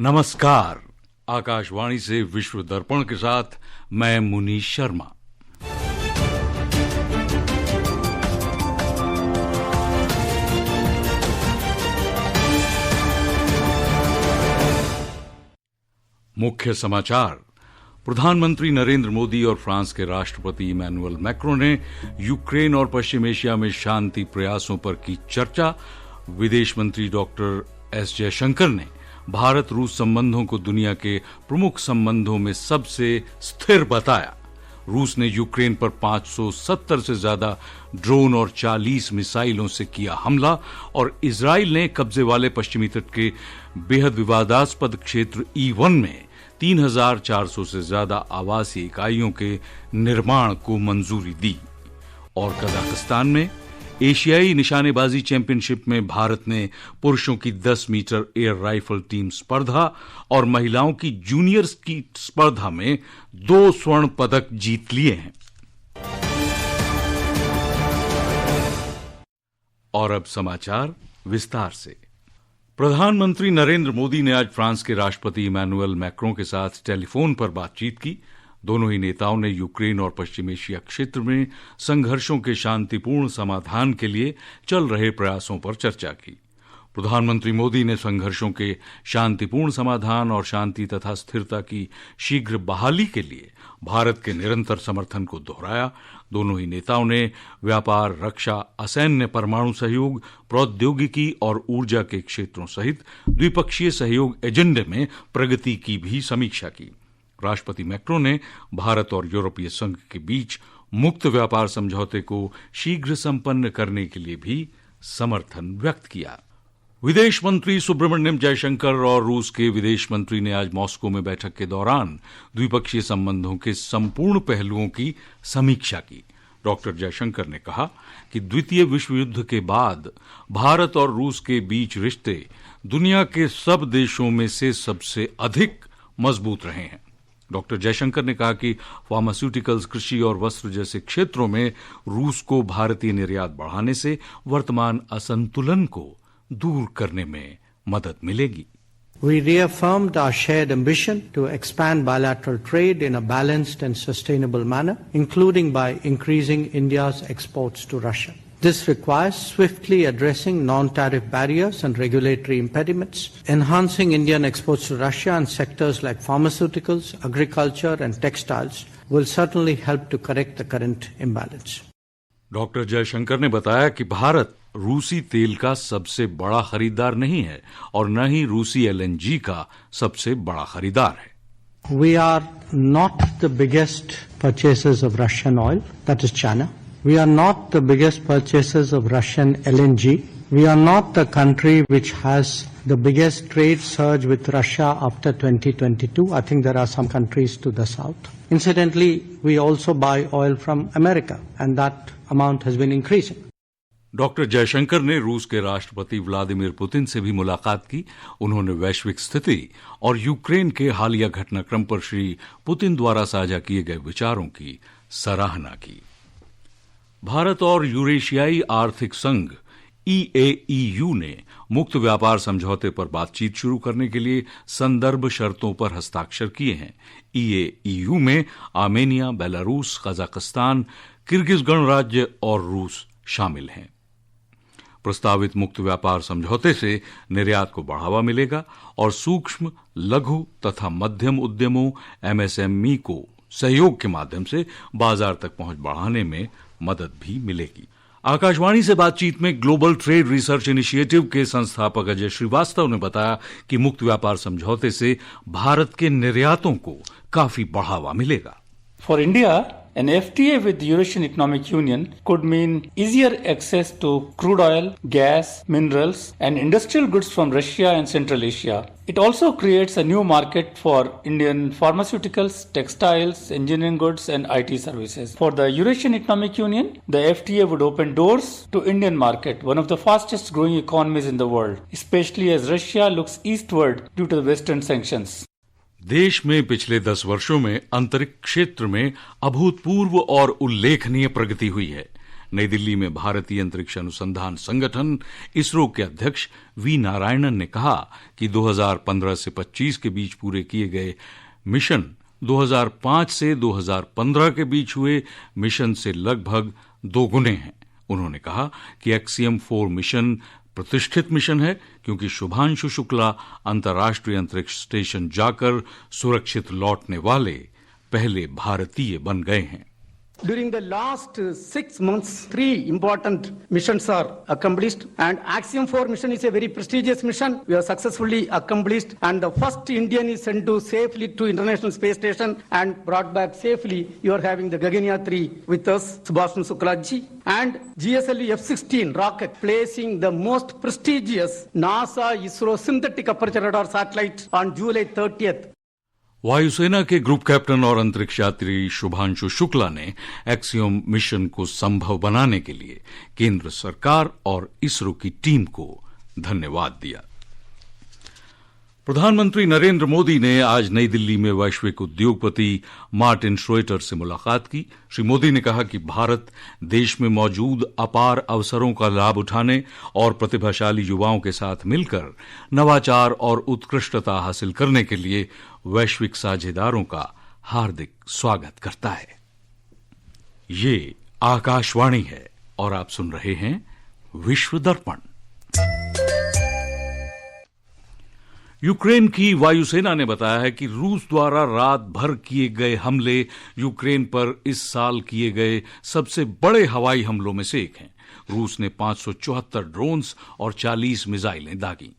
नमस्कार। आकाशवाणी से विश्व दर्पण के साथ मैं मुनीश शर्मा। मुख्य समाचार। प्रधानमंत्री नरेंद्र मोदी और फ्रांस के राष्ट्रपति इमैनुअल मैक्रों ने यूक्रेन और पश्चिम एशिया में शांति प्रयासों पर की चर्चा। विदेश मंत्री डॉक्टर एस जयशंकर ने भारत रूस संबंधों को दुनिया के प्रमुख संबंधों में सबसे स्थिर बताया। रूस ने यूक्रेन पर 570 से ज्यादा ड्रोन और 40 मिसाइलों से किया हमला और इजराइल ने कब्जे वाले पश्चिमी तट के बेहद विवादास्पद क्षेत्र E1 में 3,400 से ज्यादा आवासीय इकाइयों के निर्माण को मंजूरी दी। और कजाकिस्तान में एशियाई निशानेबाजी चैंपियनशिप में भारत ने पुरुषों की 10 मीटर एयर राइफल टीम स्पर्धा और महिलाओं की जूनियर स्कीट स्पर्धा में 2 स्वर्ण पदक जीत लिए हैं। और अब समाचार विस्तार से। प्रधानमंत्री नरेंद्र मोदी ने आज फ्रांस के राष्ट्रपति इमैनुअल मैक्रों के साथ टेलीफोन पर बातचीत की। दोनों ही नेताओं ने यूक्रेन और पश्चिम एशिया क्षेत्र में संघर्षों के शांतिपूर्ण समाधान के लिए चल रहे प्रयासों पर चर्चा की। प्रधानमंत्री मोदी ने संघर्षों के शांतिपूर्ण समाधान और शांति तथा स्थिरता की शीघ्र बहाली के लिए भारत के निरंतर समर्थन को दोहराया। दोनों ही नेताओं ने व्यापार, रक्षा, असैन्य परमाणु सहयोग, प्रौद्योगिकी और ऊर्जा के क्षेत्रों सहित द्विपक्षीय सहयोग एजेंडे में प्रगति की भी समीक्षा की। राष्ट्रपति मैक्रों ने भारत और यूरोपीय संघ के बीच मुक्त व्यापार समझौते को शीघ्र संपन्न करने के लिए भी समर्थन व्यक्त किया। विदेश मंत्री सुब्रमण्यम जयशंकर और रूस के विदेश मंत्री ने आज मॉस्को में बैठक के दौरान द्विपक्षीय संबंधों के संपूर्ण पहलुओं की समीक्षा की। डॉक्टर जयशंकर ने कहा कि द्वितीय विश्व युद्ध के बाद भारत और रूस के बीच रिश्ते दुनिया के सब देशों में से सबसे अधिक मजबूत रहे हैं। डॉक्टर जयशंकर ने कहा कि फार्मास्यूटिकल्स, कृषि और वस्त्र जैसे क्षेत्रों में रूस को भारतीय निर्यात बढ़ाने से वर्तमान असंतुलन को दूर करने में मदद मिलेगी। We reaffirmed our shared ambition to expand bilateral trade in a balanced and sustainable manner, including by increasing India's exports to Russia. This requires swiftly addressing non-tariff barriers and regulatory impediments, enhancing Indian exports to Russia and sectors like pharmaceuticals, agriculture and textiles will certainly help to correct the current imbalance. Doctor Jaishankar ने बताया कि भारत रूसी तेल का सबसे बड़ा खरीदार नहीं है और न ही रूसी LNG का सबसे बड़ा खरीदार है। We are not the biggest purchasers of Russian oil, that is China. We are not the biggest purchasers of Russian LNG. We are not the country which has the biggest trade surge with Russia after 2022. I think there are some countries to the south. Incidentally, we also buy oil from America, and that amount has been increasing. Doctor Jaishankar ने रूस के राष्ट्रपति Vladimir Putin से भी मुलाकात की। उन्होंने वैश्विक स्थिति और यूक्रेन के हालिया घटनाक्रम पर श्री पुतिन द्वारा साझा किए गए विचारों की सराहना की। भारत और यूरेशियाई आर्थिक संघ EAEU ने मुक्त व्यापार समझौते पर बातचीत शुरू करने के लिए संदर्भ शर्तों पर हस्ताक्षर किए हैं। EAEU में आर्मेनिया, बेलारूस, कजाकिस्तान, किर्गिज गणराज्य और रूस शामिल हैं। प्रस्तावित मुक्त व्यापार समझौते से निर्यात को बढ़ावा मिलेगा और सूक्ष्म, लघु तथा मध्यम उद्यमों MSME को सहयोग के माध्यम से बाजार तक पहुंच बढ़ाने में मदद भी मिलेगी। आकाशवाणी से बातचीत में ग्लोबल ट्रेड रिसर्च इनिशिएटिव के संस्थापक अजय श्रीवास्तव ने बताया कि मुक्त व्यापार समझौते से भारत के निर्यातों को काफी बढ़ावा मिलेगा। For India, an FTA with the Eurasian Economic Union could mean easier access to crude oil, gas, minerals, and industrial goods from Russia and Central Asia. It also creates a new market for Indian pharmaceuticals, textiles, engineering goods, and IT services. For the Eurasian Economic Union, the FTA would open doors to Indian market, one of the fastest growing economies in the world, especially as Russia looks eastward due to the Western sanctions. देश में पिछले 10 वर्षों में अंतरिक्ष क्षेत्र में अभूतपूर्व और उल्लेखनीय प्रगति हुई है। नई दिल्ली में भारतीय अंतरिक्ष अनुसंधान संगठन इसरो के अध्यक्ष वी नारायणन ने कहा कि 2015 से 25 के बीच पूरे किए गए मिशन 2005 से 2015 के बीच हुए मिशन से लगभग दोगुने हैं। उन्होंने कहा कि एक्सियम 4 मिशन प्रतिष्ठित मिशन है क्योंकि शुभांशु शुक्ला अंतर्राष्ट्रीय अंतरिक्ष स्टेशन जाकर सुरक्षित लौटने वाले पहले भारतीय बन गए हैं। During the last 6 months, 3 important missions are accomplished, and Axiom 4 mission is a very prestigious mission. We have successfully accomplished, and the first Indian is sent to safely to International Space Station and brought back safely. You are having the Gaganyaan 3 with us, Subhashan Suklaji, and GSLV F-16 rocket placing the most prestigious NASA ISRO synthetic aperture radar satellite on July 30th. वायुसेना के group captain और अंतरिक्ष यात्री शुभांशु शुक्ला ने axiom mission को संभव बनाने के लिए केंद्र सरकार और इसरो की टीम को धन्यवाद दिया। प्रधानमंत्री नरेंद्र मोदी ने आज नई दिल्ली में वैश्विक उद्योगपति मार्टिन श्रोएटर से मुलाकात की। श्री मोदी ने कहा कि भारत देश में मौजूद अपार अवसरों का लाभ उठाने और प्रतिभाशाली युवाओं के साथ मिलकर नवाचार और उत्कृष्टता हासिल करने के लिए वैश्विक साझेदारों का हार्दिक स्वागत करता है। ये आकाशवाणी है और आप सुन रहे हैं विश्व दर्पण। यूक्रेन की वायुसेना ने बताया है कि रूस द्वारा रात भर किए गए हमले यूक्रेन पर इस साल किए गए सबसे बड़े हवाई हमलों में से एक हैं। रूस ने 574 ड्रोन्स और 40 मिसाइलें दागी।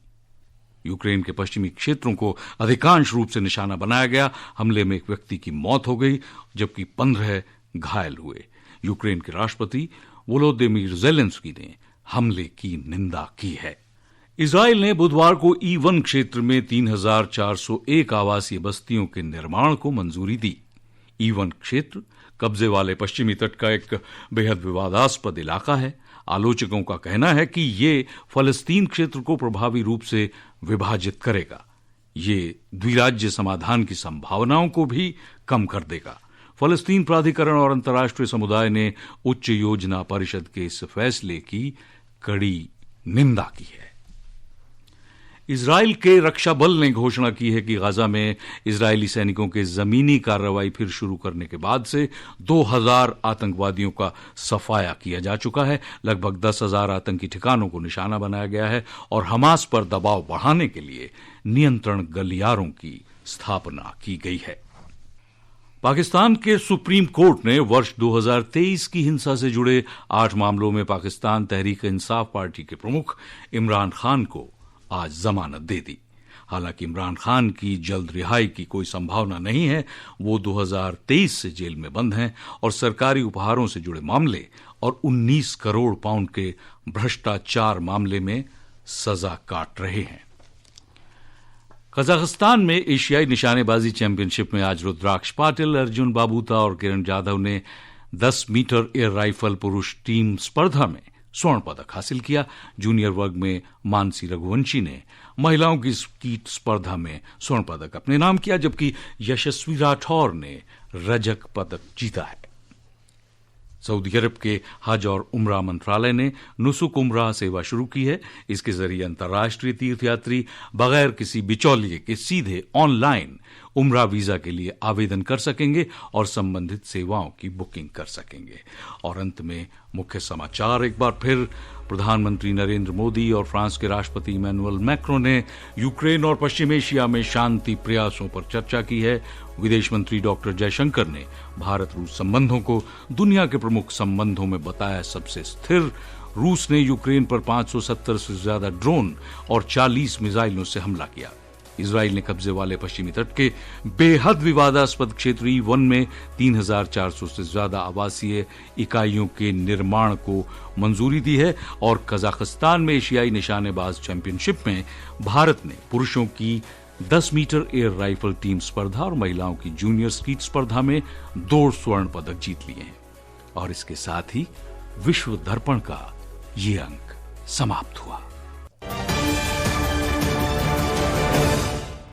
यूक्रेन के पश्चिमी क्षेत्रों को अधिकांश रूप से निशाना बनाया गया। हमले में एक व्यक्ति की मौत हो गई जबकि 15 घायल हुए। यूक्रेन के राष्ट्रपति वोलोदिमीर ज़ेलेंस्की ने हमले की निंदा की है। इजराइल ने बुधवार को E1 क्षेत्र में 3,401 आवासीय बस्तियों के निर्माण को मंजूरी दी। E1 क्षेत्र कब्जे वाले पश्चिमी तट का एक बेहद विवादास्पद इलाका है। आलोचकों का कहना है कि ये फलस्तीन क्षेत्र को प्रभावी रूप से विभाजित करेगा। ये द्विराज्य समाधान की संभावनाओं को भी कम कर देगा। फलस्तीन प्राधिकरण और अंतर्राष्ट्रीय समुदाय ने उच्च योजना परिषद के इस फैसले की कड़ी निंदा की है। इजराइल के रक्षा बल ने घोषणा की है कि गाजा में इजरायली सैनिकों के जमीनी कार्रवाई फिर शुरू करने के बाद से 2000 आतंकवादियों का सफाया किया जा चुका है। लगभग 10,000 आतंकी ठिकानों को निशाना बनाया गया है और हमास पर दबाव बढ़ाने के लिए नियंत्रण गलियारों की स्थापना की गई है। पाकिस्तान के सुप्रीम कोर्ट ने वर्ष 2023 की हिंसा से जुड़े 8 मामलों में पाकिस्तान तहरीक इंसाफ पार्टी के प्रमुख इमरान खान को आज जमानत दे दी। हालांकि इमरान खान की जल्द रिहाई की कोई संभावना नहीं है। वो 2023 से जेल में बंद हैं और सरकारी उपहारों से जुड़े मामले और 19 करोड़ पाउंड के भ्रष्टाचार मामले में सजा काट रहे हैं। कजाकिस्तान में एशियाई निशानेबाजी चैंपियनशिप में आज रुद्राक्ष पाटिल, अर्जुन बाबूता और किरण जाधव ने 10 मीटर एयर राइफल पुरुष टीम स्पर्धा में स्वर्ण पदक हासिल किया। जूनियर वर्ग में मानसी रघुवंशी ने महिलाओं की स्कीट स्पर्धा में स्वर्ण पदक अपने नाम किया जबकि यशस्वी राठौर ने रजक पदक जीता है। सऊदी अरब के हज और उमरा मंत्रालय ने नुसुक उमरा सेवा शुरू की है। इसके जरिए अंतर्राष्ट्रीय तीर्थयात्री बगैर किसी बिचौलिए के सीधे ऑनलाइन उमरा वीजा के लिए आवेदन कर सकेंगे और संबंधित सेवाओं की बुकिंग कर सकेंगे। और अंत में मुख्य समाचार एक बार फिर। प्रधानमंत्री नरेंद्र मोदी और फ्रांस के राष्ट्रपति इमैनुअल मैक्रों ने यूक्रेन और पश्चिम एशिया में शांति प्रयासों पर चर्चा की है। विदेश मंत्री डॉक्टर जयशंकर ने भारत रूस संबंधों को दुनिया के प्रमुख संबंधों में बताया सबसे स्थिर। रूस ने यूक्रेन पर 570 से ज्यादा ड्रोन और 40 मिसाइलों से हमला किया। इजराइल ने कब्जे वाले पश्चिमी तट के बेहद विवादास्पद क्षेत्र E1 में 3,400 से ज्यादा आवासीय इकाइयों के निर्माण को मंजूरी दी है। और कजाकिस्तान में एशियाई निशानेबाज चैंपियनशिप में भारत ने पुरुषों की 10 मीटर एयर राइफल टीम स्पर्धा और महिलाओं की जूनियर स्कीट स्पर्धा में 2 स्वर्ण पदक जीत लिए हैं। और इसके साथ ही विश्व दर्पण का ये अंक समाप्त हुआ।